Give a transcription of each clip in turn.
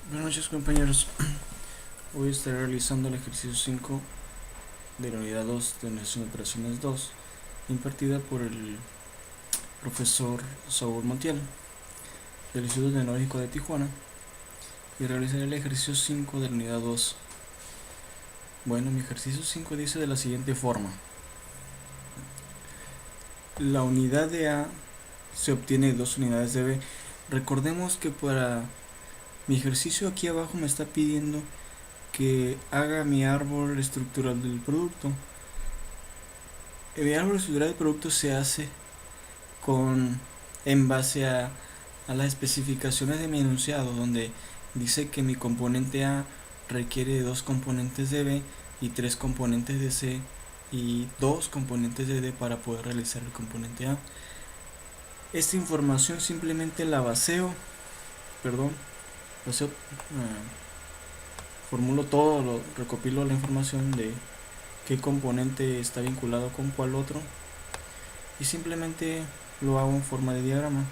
Buenas noches, compañeros. Hoy estaré realizando el ejercicio 5 de la unidad 2 de Administración de Operaciones 2, impartida por el profesor Saúl Montiel del Instituto Tecnológico de Tijuana, y realizaré el ejercicio 5 de la unidad 2. Bueno, mi ejercicio 5 dice de la siguiente forma: la unidad de A se obtiene de 2 unidades de B. Recordemos que para mi ejercicio aquí abajo me está pidiendo que haga mi árbol estructural del producto. Mi árbol estructural del producto se hace en base a las especificaciones de mi enunciado, donde dice que mi componente A requiere de 2 componentes de B y 3 componentes de C y 2 componentes de D para poder realizar el componente A. Esta información simplemente la formulo todo, recopilo la información de qué componente está vinculado con cuál otro y simplemente lo hago en forma de diagrama.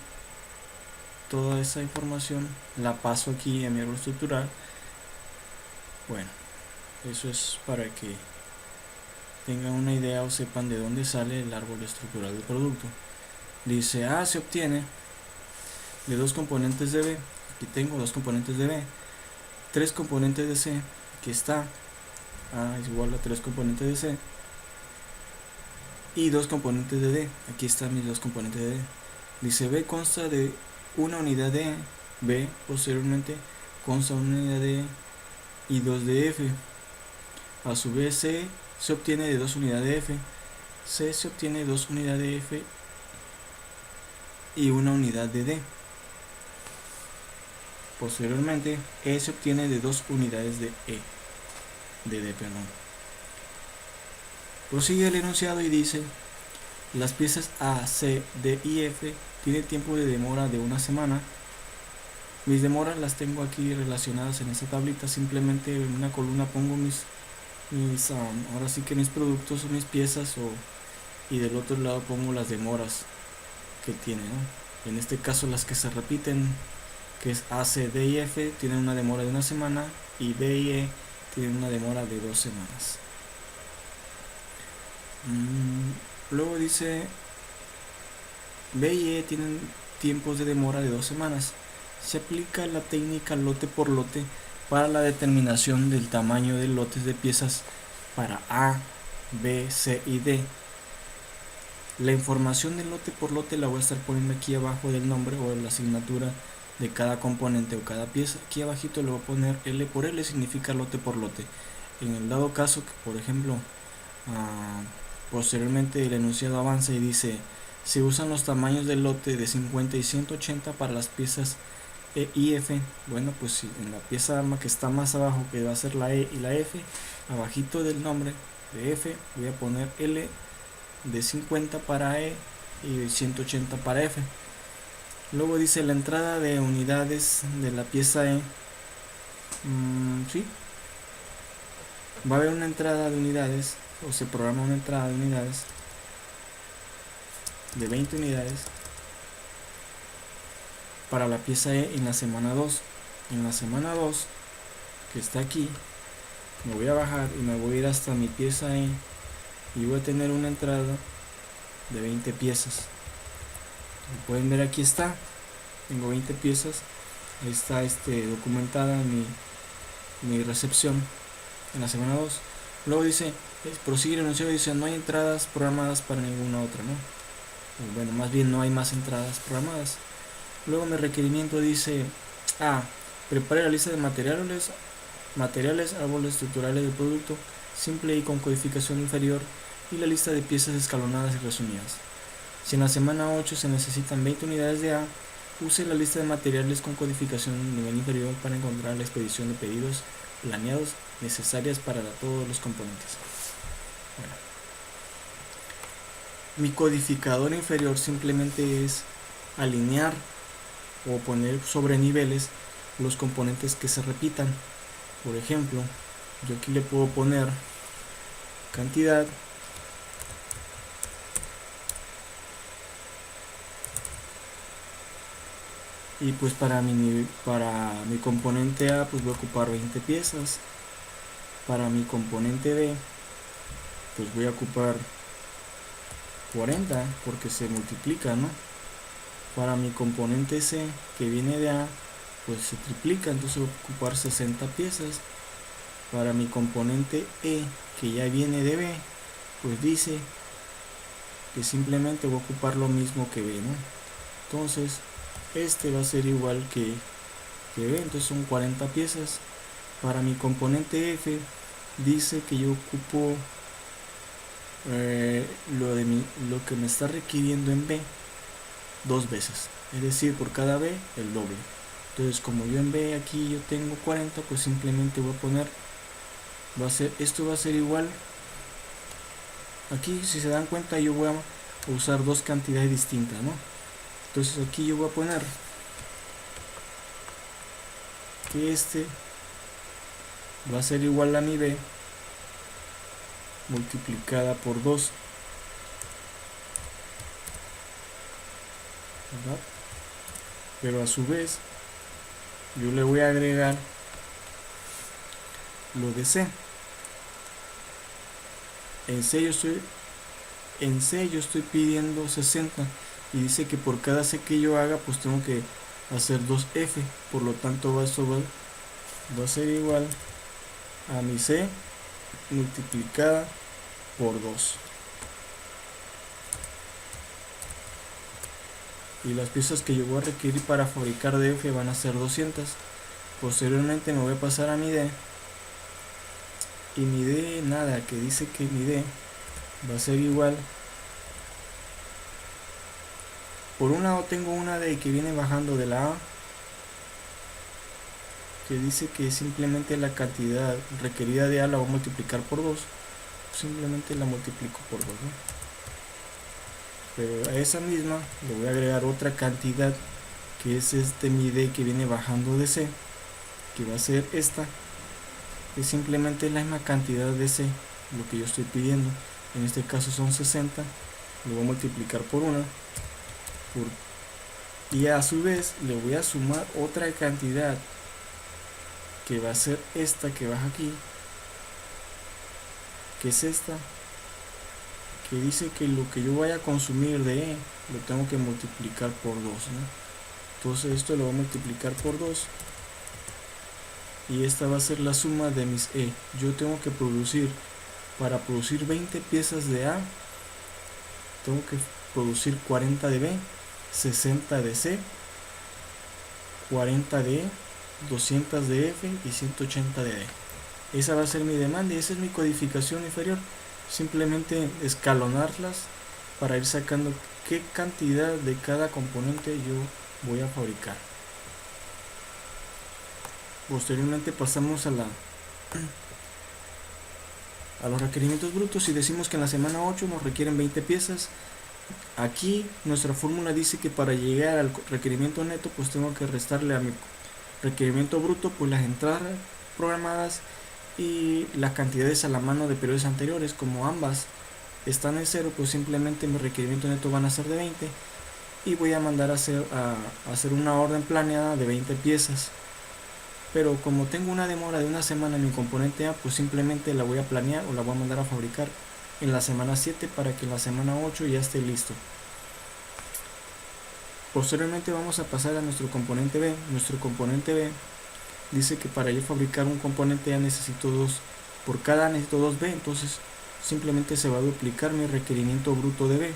Toda esa información la paso aquí a mi árbol estructural. Bueno, eso es para que tengan una idea o sepan de dónde sale el árbol estructural del producto. Dice A se obtiene de 2 componentes de B, aquí tengo 2 componentes de B, 3 componentes de C, aquí está, A es igual a 3 componentes de C, y 2 componentes de D, aquí están mis 2 componentes de D. Dice B consta de una unidad de B, posteriormente consta una unidad de y 2 de F. A su vez C se obtiene de 2 unidades de F, C se obtiene de 2 unidades de F y una unidad de D. Posteriormente E se obtiene de 2 unidades de D. Prosigue el enunciado y dice: las piezas A, C, D y F tienen tiempo de demora de una semana. Mis demoras las tengo aquí relacionadas en esta tablita. Simplemente en una columna pongo ahora sí que mis productos o mis piezas, y del otro lado pongo las demoras que tiene, ¿no? En este caso las que se repiten, que es A, C, D y F, tienen una demora de una semana, y B y E tienen una demora de 2 semanas. Luego dice B y E tienen tiempos de demora de 2 semanas. Se aplica la técnica lote por lote para la determinación del tamaño de lotes de piezas para A, B, C y D. La información del lote por lote la voy a estar poniendo aquí abajo del nombre o de la asignatura de cada componente o cada pieza. Aquí abajito le voy a poner L por L, significa lote por lote. En el dado caso que, por ejemplo, posteriormente el enunciado avanza y dice: se usan los tamaños del lote de 50 y 180 para las piezas E y F. Bueno, pues si en la pieza que está más abajo, que va a ser la E y la F, abajito del nombre de F voy a poner L de 50 para E y de 180 para F. Luego dice la entrada de unidades de la pieza E. Sí, va a haber una entrada de unidades, o se programa una entrada de unidades de 20 unidades para la pieza E en la semana 2. En la semana 2, que está aquí, me voy a bajar y me voy a ir hasta mi pieza E y voy a tener una entrada de 20 piezas. Como pueden ver, aquí está, tengo 20 piezas. Ahí está documentada mi recepción en la semana 2. Luego dice, prosigue el enunciado y dice: no hay entradas programadas para ninguna otra, ¿no? Bueno, más bien no hay más entradas programadas. Luego mi requerimiento dice: prepare la lista de materiales, árboles estructurales del producto, simple y con codificación inferior, y la lista de piezas escalonadas y resumidas. Si en la semana 8 se necesitan 20 unidades de A, use la lista de materiales con codificación nivel inferior para encontrar la expedición de pedidos planeados necesarias para todos los componentes. Bueno, mi codificador inferior simplemente es alinear o poner sobre niveles los componentes que se repitan. Por ejemplo, yo aquí le puedo poner cantidad Y pues para mi componente A pues voy a ocupar 20 piezas. Para mi componente B pues voy a ocupar 40 porque se multiplica, ¿no? Para mi componente C que viene de A pues se triplica, entonces voy a ocupar 60 piezas. Para mi componente E que ya viene de B pues dice que simplemente voy a ocupar lo mismo que B, ¿no? Entonces este va a ser igual que B, entonces son 40 piezas. Para mi componente F dice que yo ocupo lo que me está requiriendo en B dos veces, es decir, por cada B el doble. Entonces como yo en B aquí yo tengo 40, pues simplemente voy a poner, esto va a ser igual. Aquí si se dan cuenta yo voy a usar dos cantidades distintas, ¿no? Entonces aquí yo voy a poner que este va a ser igual a mi B multiplicada por 2, ¿verdad? Pero a su vez yo le voy a agregar lo de C. En C yo estoy pidiendo 60 y dice que por cada C que yo haga pues tengo que hacer 2F, por lo tanto esto va a ser igual a mi C multiplicada por 2. Y las piezas que yo voy a requerir para fabricar DF van a ser 200. Posteriormente me voy a pasar a mi D. Y mi D, nada, que dice que mi D va a ser igual. Por un lado tengo una D que viene bajando de la A, que dice que simplemente la cantidad requerida de A la voy a multiplicar por 2. Simplemente la multiplico por 2, ¿no? Pero a esa misma le voy a agregar otra cantidad que es mi D que viene bajando de C, que va a ser esta, que simplemente es la misma cantidad de C, lo que yo estoy pidiendo. En este caso son 60, lo voy a multiplicar por 1 y a su vez le voy a sumar otra cantidad que va a ser esta que baja aquí, que es esta, que dice que lo que yo vaya a consumir de E lo tengo que multiplicar por 2, ¿no? Entonces esto lo voy a multiplicar por 2 y esta va a ser la suma de mis E. Yo tengo que para producir 20 piezas de A tengo que producir 40 de B, 60 de C, 40 de E, 200 de F y 180 de D. Esa va a ser mi demanda y esa es mi codificación inferior. Simplemente escalonarlas para ir sacando qué cantidad de cada componente yo voy a fabricar. Posteriormente pasamos a los requerimientos brutos y decimos que en la semana 8 nos requieren 20 piezas. Aquí nuestra fórmula dice que para llegar al requerimiento neto pues tengo que restarle a mi requerimiento bruto pues las entradas programadas y las cantidades a la mano de periodos anteriores. Como ambas están en 0 pues simplemente mi requerimiento neto van a ser de 20 y voy a mandar a hacer una orden planeada de 20 piezas. Pero como tengo una demora de una semana en mi componente A, pues simplemente la voy a planear o la voy a mandar a fabricar en la semana 7 para que en la semana 8 ya esté listo. Posteriormente vamos a pasar a nuestro componente B. Nuestro componente B dice que para yo fabricar un componente A necesito 2, por cada A necesito 2 B, entonces simplemente se va a duplicar mi requerimiento bruto de B.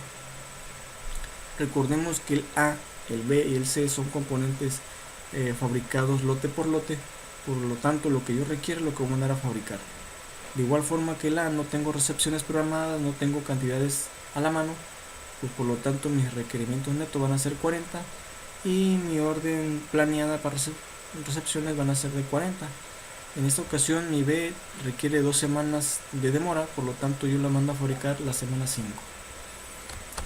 Recordemos que el A, el B y el C son componentes fabricados lote por lote, por lo tanto lo que yo requiero es lo que voy a mandar a fabricar. De igual forma que el A no tengo recepciones programadas, no tengo cantidades a la mano, pues por lo tanto mis requerimientos netos van a ser 40 y mi orden planeada para recepciones van a ser de 40. En esta ocasión mi B requiere 2 semanas de demora, por lo tanto yo la mando a fabricar la semana 5.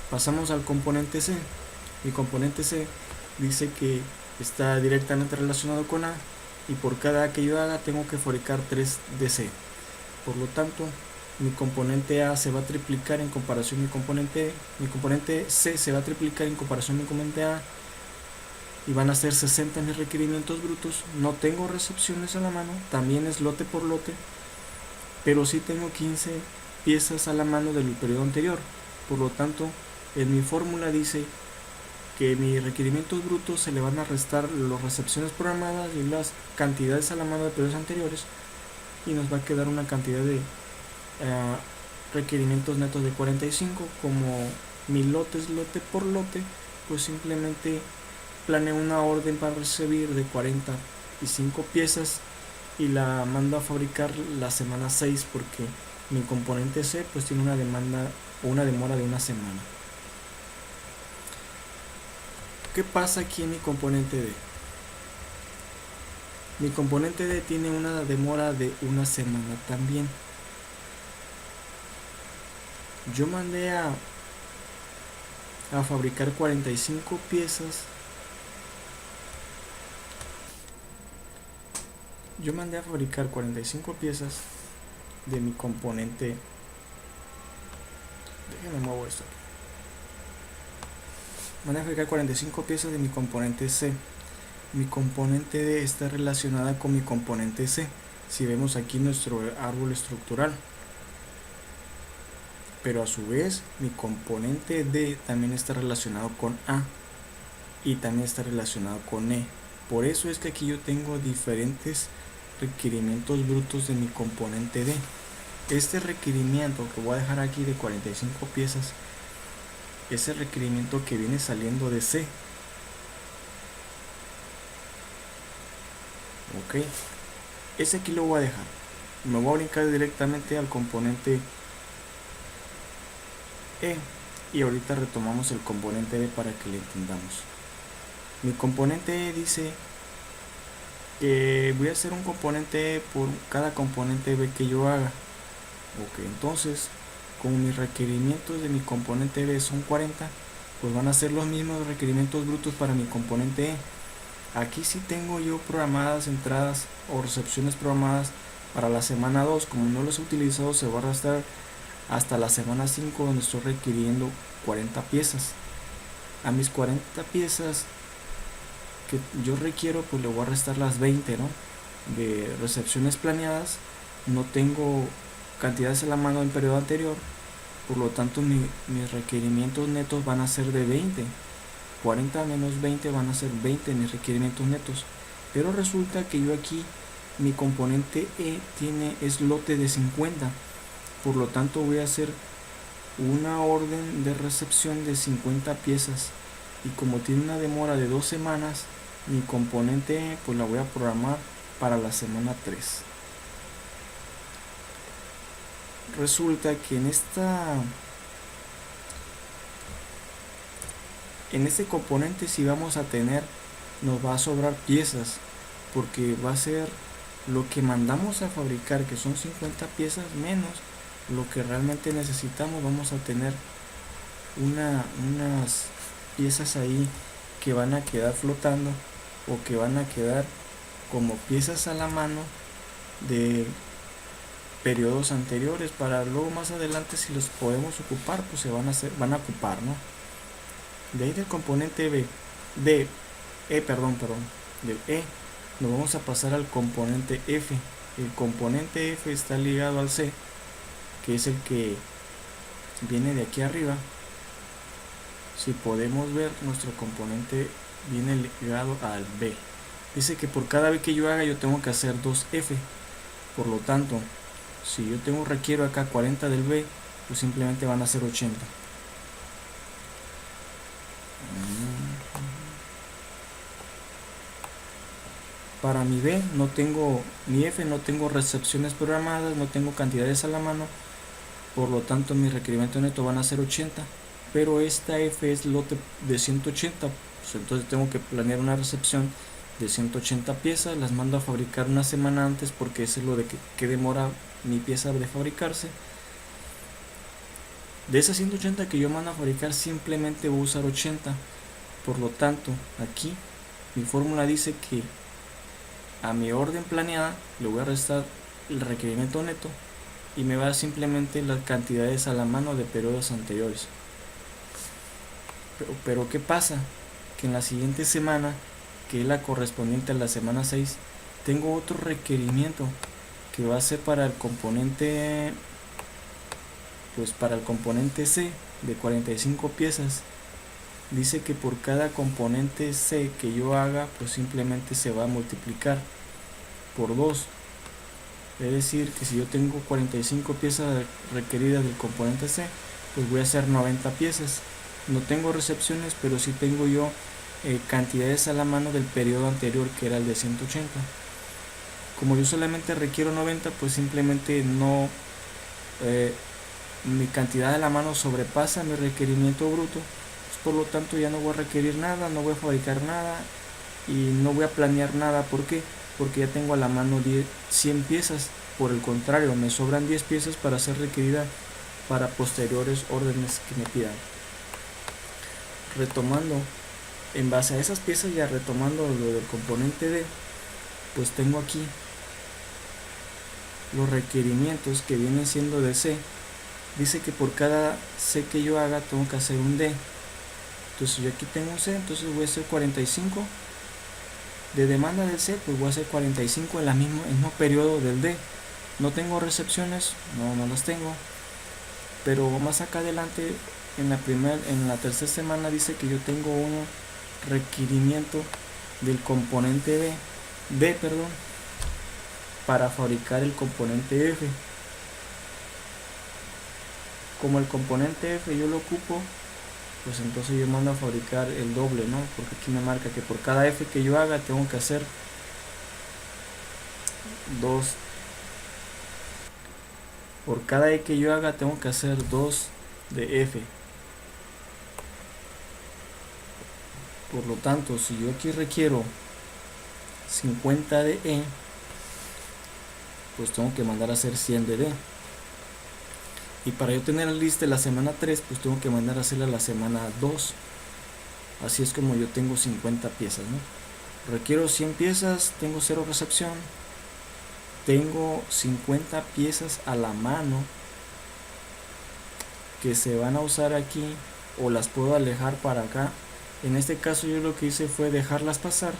Pasamos al componente C. Mi componente C dice que está directamente relacionado con A y por cada A que yo haga tengo que fabricar 3 de C. Por lo tanto mi componente A se va a triplicar en comparación a mi componente C se va a triplicar en comparación a mi componente A y van a ser 60 mis requerimientos brutos. No tengo recepciones a la mano, también es lote por lote, pero sí tengo 15 piezas a la mano del periodo anterior. Por lo tanto, en mi fórmula dice que mis requerimientos brutos se le van a restar las recepciones programadas y las cantidades a la mano de periodos anteriores, y nos va a quedar una cantidad de requerimientos netos de 45. Como mi lote es lote por lote, pues simplemente planeo una orden para recibir de 45 piezas y la mando a fabricar la semana 6, porque mi componente C pues tiene una demanda o una demora de una semana. ¿Qué pasa aquí en mi componente D? Mi componente D tiene una demora de una semana también. Yo mandé a fabricar 45 piezas. Yo mandé a fabricar 45 piezas de mi componente. Déjenme mover esto aquí. Mandé a fabricar 45 piezas de mi componente C. Mi componente D está relacionada con mi componente C. Si vemos aquí nuestro árbol estructural. Pero a su vez mi componente D también está relacionado con A y también está relacionado con E. Por eso es que aquí yo tengo diferentes requerimientos brutos de mi componente D. Este requerimiento que voy a dejar aquí de 45 piezas es el requerimiento que viene saliendo de C. Ok, ese aquí lo voy a dejar. Me voy a brincar directamente al componente E y ahorita retomamos el componente D para que le entendamos. Mi componente E dice que voy a hacer un componente E por cada componente B que yo haga. Ok, entonces como mis requerimientos de mi componente B son 40, pues van a ser los mismos requerimientos brutos para mi componente E. Aquí sí tengo yo programadas entradas o recepciones programadas para la semana 2. Como no los he utilizado, se va a arrastrar hasta la semana 5, donde estoy requiriendo 40 piezas. A mis 40 piezas que yo requiero, pues le voy a restar las 20, ¿no?, de recepciones planeadas. No tengo cantidades a la mano del periodo anterior, por lo tanto mis requerimientos netos van a ser de 20. 40 menos 20 van a ser 20 mis requerimientos netos. Pero resulta que yo aquí mi componente E es lote de 50. Por lo tanto voy a hacer una orden de recepción de 50 piezas. Y como tiene una demora de 2 semanas, mi componente E pues la voy a programar para la semana 3. Resulta que en este componente si vamos a tener, nos va a sobrar piezas, porque va a ser lo que mandamos a fabricar, que son 50 piezas menos lo que realmente necesitamos. Vamos a tener unas piezas ahí que van a quedar flotando, o que van a quedar como piezas a la mano de periodos anteriores, para luego más adelante, si los podemos ocupar, pues van a ocupar, ¿no? De ahí del componente del E, nos vamos a pasar al componente F. El componente F está ligado al C, que es el que viene de aquí arriba. Si podemos ver, nuestro componente viene ligado al B. Dice que por cada vez que yo haga, yo tengo que hacer 2F. Por lo tanto, si yo requiero acá 40 del B, pues simplemente van a ser 80. Para mi B no tengo, mi F no tengo recepciones programadas, no tengo cantidades a la mano, por lo tanto mi requerimiento neto van a ser 80, pero esta F es lote de 180, pues entonces tengo que planear una recepción de 180 piezas, las mando a fabricar una semana antes, porque eso es lo de que demora mi pieza de fabricarse. De esas 180 que yo mando a fabricar, simplemente voy a usar 80. Por lo tanto, aquí mi fórmula dice que a mi orden planeada le voy a restar el requerimiento neto y me va a dar simplemente las cantidades a la mano de periodos anteriores. Pero ¿qué pasa? Que en la siguiente semana que es la correspondiente a la semana 6, tengo otro requerimiento que va a ser para el componente, pues para el componente C de 45 piezas. Dice que por cada componente C que yo haga, pues simplemente se va a multiplicar por 2. Es decir, que si yo tengo 45 piezas requeridas del componente C, pues voy a hacer 90 piezas. No tengo recepciones, pero sí tengo yo cantidades a la mano del periodo anterior, que era el de 180. Como yo solamente requiero 90, pues simplemente no, mi cantidad a la mano sobrepasa mi requerimiento bruto, pues por lo tanto ya no voy a requerir nada, no voy a fabricar nada y no voy a planear nada. ¿Por qué? Porque ya tengo a la mano 100 piezas. Por el contrario, me sobran 10 piezas para ser requerida para posteriores órdenes que me pidan. Retomando, en base a esas piezas, ya retomando lo del componente D, pues tengo aquí los requerimientos que vienen siendo de C. Dice que por cada C que yo haga tengo que hacer un D. Entonces yo aquí tengo un C, entonces voy a hacer 45 de demanda del C, pues voy a hacer 45 en el mismo periodo del D. No tengo recepciones, no las tengo, pero más acá adelante en la tercera semana dice que yo tengo un requerimiento del componente B, para fabricar el componente F. Como el componente F yo lo ocupo, pues entonces yo mando a fabricar el doble, ¿no? Porque aquí me marca que por cada F que yo haga tengo que hacer 2. Por cada E que yo haga tengo que hacer 2 de F. Por lo tanto, si yo aquí requiero 50 de E, pues tengo que mandar a hacer 100 de D. Y para yo tener la lista de la semana 3, pues tengo que mandar a hacerla la semana 2. Así es como yo tengo 50 piezas, ¿no? Requiero 100 piezas, tengo 0 recepción. Tengo 50 piezas a la mano que se van a usar aquí, o las puedo alejar para acá. En este caso yo lo que hice fue dejarlas pasar.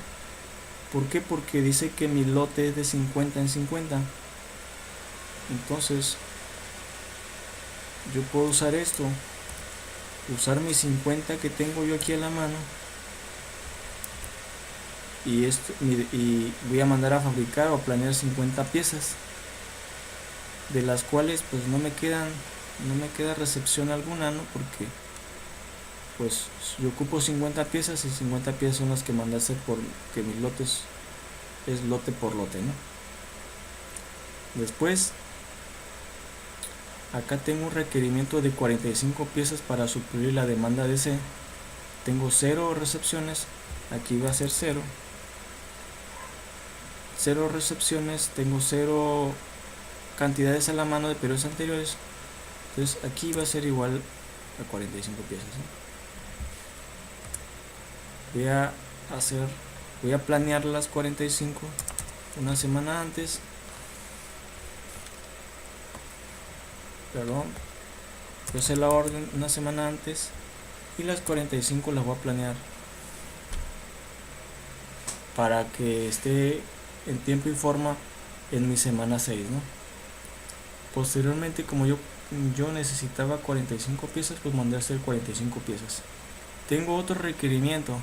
¿Por qué? Porque dice que mi lote es de 50 en 50. Entonces yo puedo usar esto, usar mis 50 que tengo yo aquí a la mano, y voy a mandar a fabricar o planear 50 piezas, de las cuales pues no me queda recepción alguna, ¿no? Porque pues yo ocupo 50 piezas y 50 piezas son las que mandé a hacer, porque mis lotes es lote por lote, ¿no? Después acá tengo un requerimiento de 45 piezas para suplir la demanda de C. Tengo 0 recepciones, aquí va a ser 0 recepciones, tengo 0 cantidades a la mano de periodos anteriores, entonces aquí va a ser igual a 45 piezas, ¿no? Voy a planear las 45 una semana antes, voy a hacer la orden una semana antes y las 45 las voy a planear para que esté en tiempo y forma en mi semana 6, ¿no? Posteriormente, como yo necesitaba 45 piezas, pues mandé a hacer 45 piezas. Tengo otro requerimiento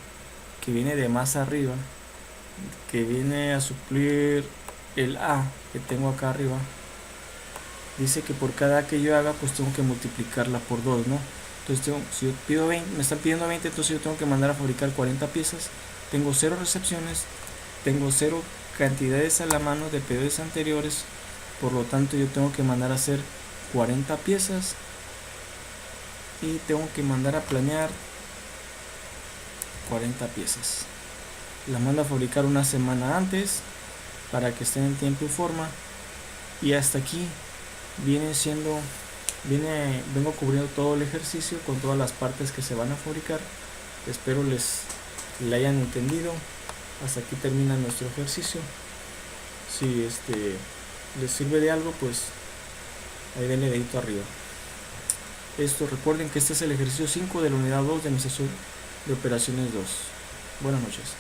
que viene de más arriba, que viene a suplir el A que tengo acá arriba. Dice que por cada A que yo haga, pues tengo que multiplicarla por 2, ¿no? Entonces si yo pido 20, me están pidiendo 20, entonces yo tengo que mandar a fabricar 40 piezas. Tengo 0 recepciones, tengo 0 cantidades a la mano de periodos anteriores, por lo tanto yo tengo que mandar a hacer 40 piezas y tengo que mandar a planear 40 piezas. La mando a fabricar una semana antes para que estén en tiempo y forma, y hasta aquí vengo cubriendo todo el ejercicio con todas las partes que se van a fabricar. Espero les hayan entendido. Hasta aquí termina nuestro ejercicio. Si les sirve de algo, pues ahí denle dedito arriba. Recuerden que este es el ejercicio 5 de la unidad 2 de administración de operaciones 2. Buenas noches.